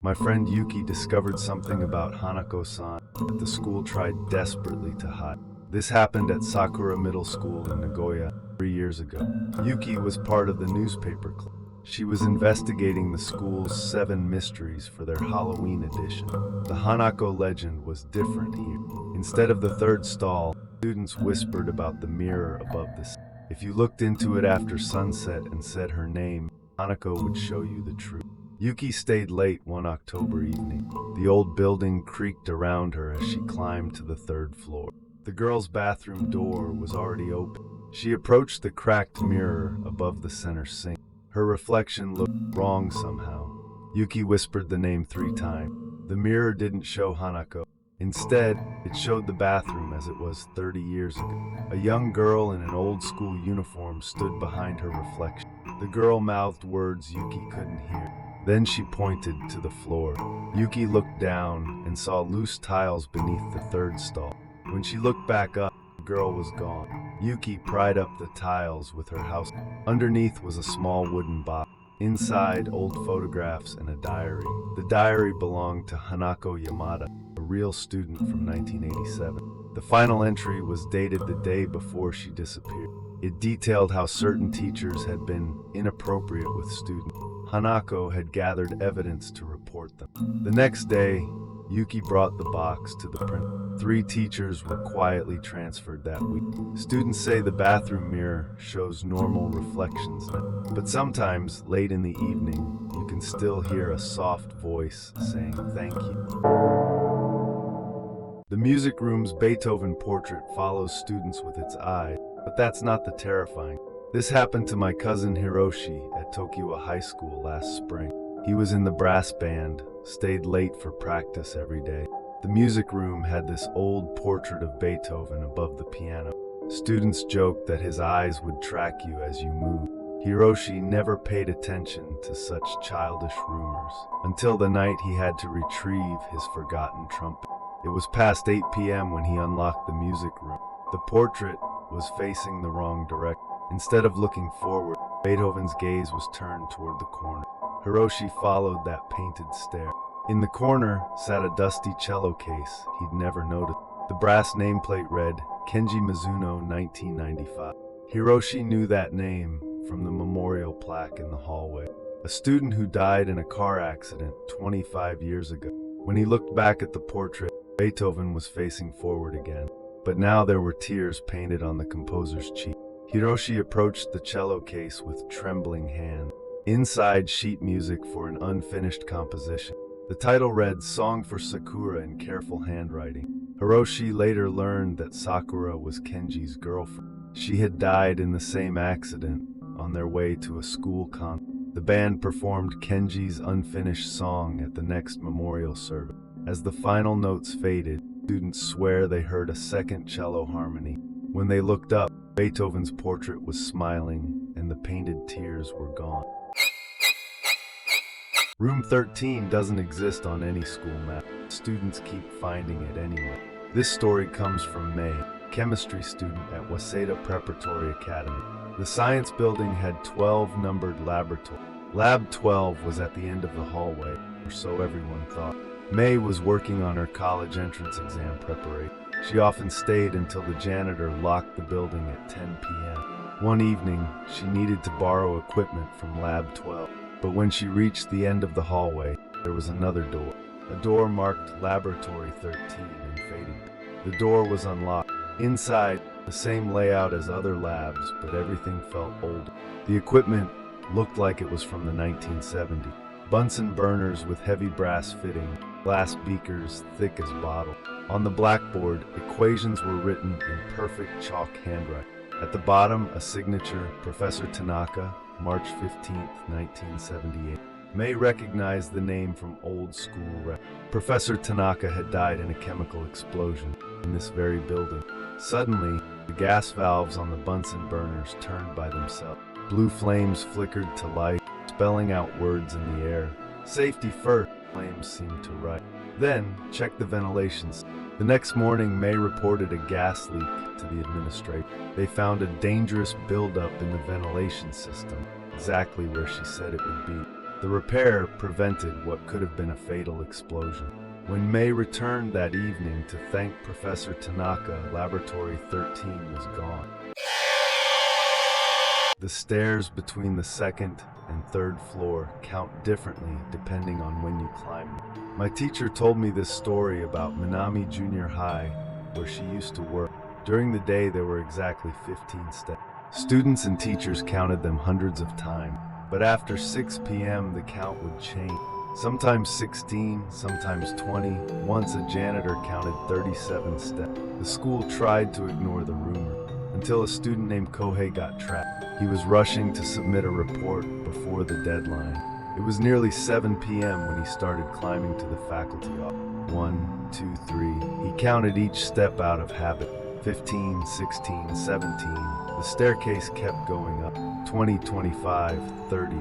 My friend Yuki discovered something about Hanako-san that the school tried desperately to hide. This happened at Sakura Middle School in Nagoya 3 years ago. Yuki was part of the newspaper club. She was investigating the school's 7 mysteries for their Halloween edition. The Hanako legend was different here. Instead of the third stall, students whispered about the mirror above the. If you looked into it after sunset and said her name, Hanako would show you the truth. Yuki stayed late one October evening. The old building creaked around her as she climbed to the 3rd floor. The girls' bathroom door was already open. She approached the cracked mirror above the center sink. Her reflection looked wrong somehow. Yuki whispered the name 3 times. The mirror didn't show Hanako. Instead, it showed the bathroom as it was 30 years ago. A young girl in an old-school uniform stood behind her reflection. The girl mouthed words Yuki couldn't hear. Then she pointed to the floor. Yuki looked down and saw loose tiles beneath the 3rd stall. When she looked back up, the girl was gone. Yuki pried up the tiles with her house. Underneath was a small wooden box. Inside, old photographs and a diary. The diary belonged to Hanako Yamada, a real student from 1987. The final entry was dated the day before she disappeared. It detailed how certain teachers had been inappropriate with students. Hanako had gathered evidence to report them. The next day, Yuki brought the box to the principal. 3 teachers were quietly transferred that week. Students say the bathroom mirror shows normal reflections now, but sometimes, late in the evening, you can still hear a soft voice saying thank you. The music room's Beethoven portrait follows students with its eyes, but that's not the terrifying. This happened to my cousin Hiroshi at Tokyo High School last spring. He was in the brass band, stayed late for practice every day. The music room had this old portrait of Beethoven above the piano. Students joked that his eyes would track you as you moved. Hiroshi never paid attention to such childish rumors, until the night he had to retrieve his forgotten trumpet. It was past 8 p.m. when he unlocked the music room. The portrait was facing the wrong direction. Instead of looking forward, Beethoven's gaze was turned toward the corner. Hiroshi followed that painted stare. In the corner sat a dusty cello case he'd never noticed. The brass nameplate read, Kenji Mizuno 1995. Hiroshi knew that name from the memorial plaque in the hallway. A student who died in a car accident 25 years ago. When he looked back at the portrait, Beethoven was facing forward again, but now there were tears painted on the composer's cheek. Hiroshi approached the cello case with trembling hand. Inside, sheet music for an unfinished composition. The title read Song for Sakura in careful handwriting. Hiroshi later learned that Sakura was Kenji's girlfriend. She had died in the same accident on their way to a school concert. The band performed Kenji's unfinished song at the next memorial service. As the final notes faded, students swear they heard a second cello harmony. When they looked up, Beethoven's portrait was smiling and the painted tears were gone. Room 13 doesn't exist on any school map. Students keep finding it anyway. This story comes from May, chemistry student at Waseda Preparatory Academy. The science building had 12 numbered laboratories. Lab 12 was at the end of the hallway, or so everyone thought. May was working on her college entrance exam preparation. She often stayed until the janitor locked the building at 10 p.m. One evening, she needed to borrow equipment from Lab 12. But when she reached the end of the hallway, there was another door. A door marked Laboratory 13 in fading. The door was unlocked. Inside, the same layout as other labs, but everything felt older. The equipment looked like it was from the 1970s. Bunsen burners with heavy brass fitting, glass beakers thick as bottle. On the blackboard, equations were written in perfect chalk handwriting. At the bottom, a signature, Professor Tanaka, March 15, 1978. May recognized the name from old school records. Professor Tanaka had died in a chemical explosion in this very building. Suddenly, the gas valves on the Bunsen burners turned by themselves. Blue flames flickered to life, spelling out words in the air. Safety first, flames seemed to write. Then, check the ventilation. The next morning, May reported a gas leak to the administrator. They found a dangerous buildup in the ventilation system, exactly where she said it would be. The repair prevented what could have been a fatal explosion. When May returned that evening to thank Professor Tanaka, Laboratory 13 was gone. The stairs between the second and third floor count differently depending on when you climb them. My teacher told me this story about Minami Junior High, where she used to work. During the day, there were exactly 15 steps. Students and teachers counted them hundreds of times, but after 6 p.m. the count would change. Sometimes 16, sometimes 20. Once a janitor counted 37 steps. The school tried to ignore the rumor until a student named Kohei got trapped. He was rushing to submit a report before the deadline. It was nearly 7 p.m. when he started climbing to the faculty office. 1, 2, 3. He counted each step out of habit. 15, 16, 17. The staircase kept going up. 20, 25, 30.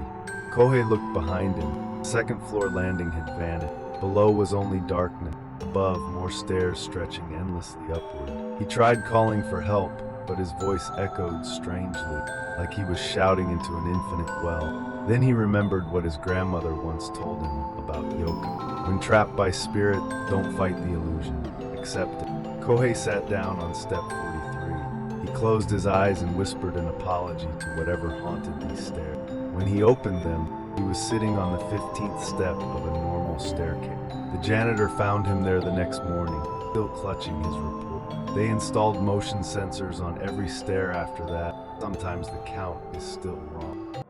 Kohei looked behind him. The second floor landing had vanished. Below was only darkness. Above, more stairs stretching endlessly upward. He tried calling for help, but his voice echoed strangely, like he was shouting into an infinite well. Then he remembered what his grandmother once told him about Yokai. When trapped by spirit, don't fight the illusion, accept it. Kohei sat down on step 43. He closed his eyes and whispered an apology to whatever haunted these stairs. When he opened them, he was sitting on the 15th step of a normal staircase. The janitor found him there the next morning, still clutching his report. They installed motion sensors on every stair after that. Sometimes the count is still wrong.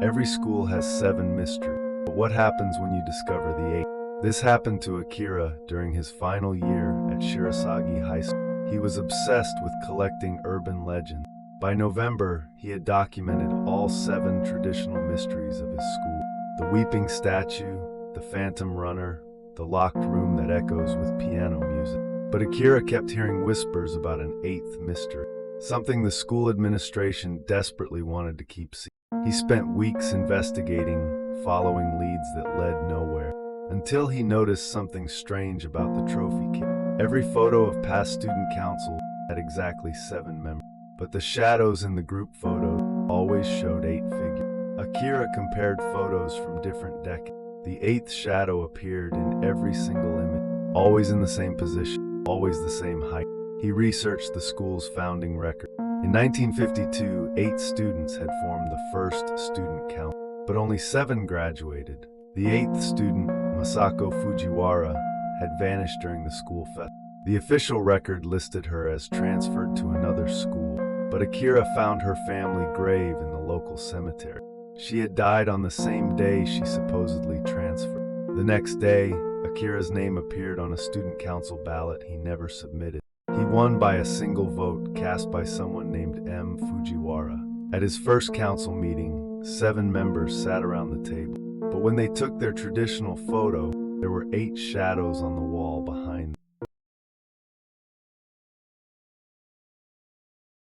Every school has 7 mysteries, but what happens when you discover the 8th? This happened to Akira during his final year at Shirasagi High School. He was obsessed with collecting urban legends. By November, he had documented all 7 traditional mysteries of his school. The weeping statue, the phantom runner, the locked room that echoes with piano music. But Akira kept hearing whispers about an 8th mystery, something the school administration desperately wanted to keep secret. He spent weeks investigating, following leads that led nowhere, until he noticed something strange about the trophy case. Every photo of past student council had exactly 7 members, but the shadows in the group photos always showed 8 figures. Akira compared photos from different decades. The 8th shadow appeared in every single image, always in the same position, always the same height. He researched the school's founding record. In 1952, 8 students had formed the first student council, but only 7 graduated. The 8th student, Masako Fujiwara, had vanished during the school festival. The official record listed her as transferred to another school, but Akira found her family grave in the local cemetery. She had died on the same day she supposedly transferred. The next day, Akira's name appeared on a student council ballot he never submitted. He won by a single vote cast by someone named M. Fujiwara. At his first council meeting, 7 members sat around the table. But when they took their traditional photo, there were 8 shadows on the wall behind them.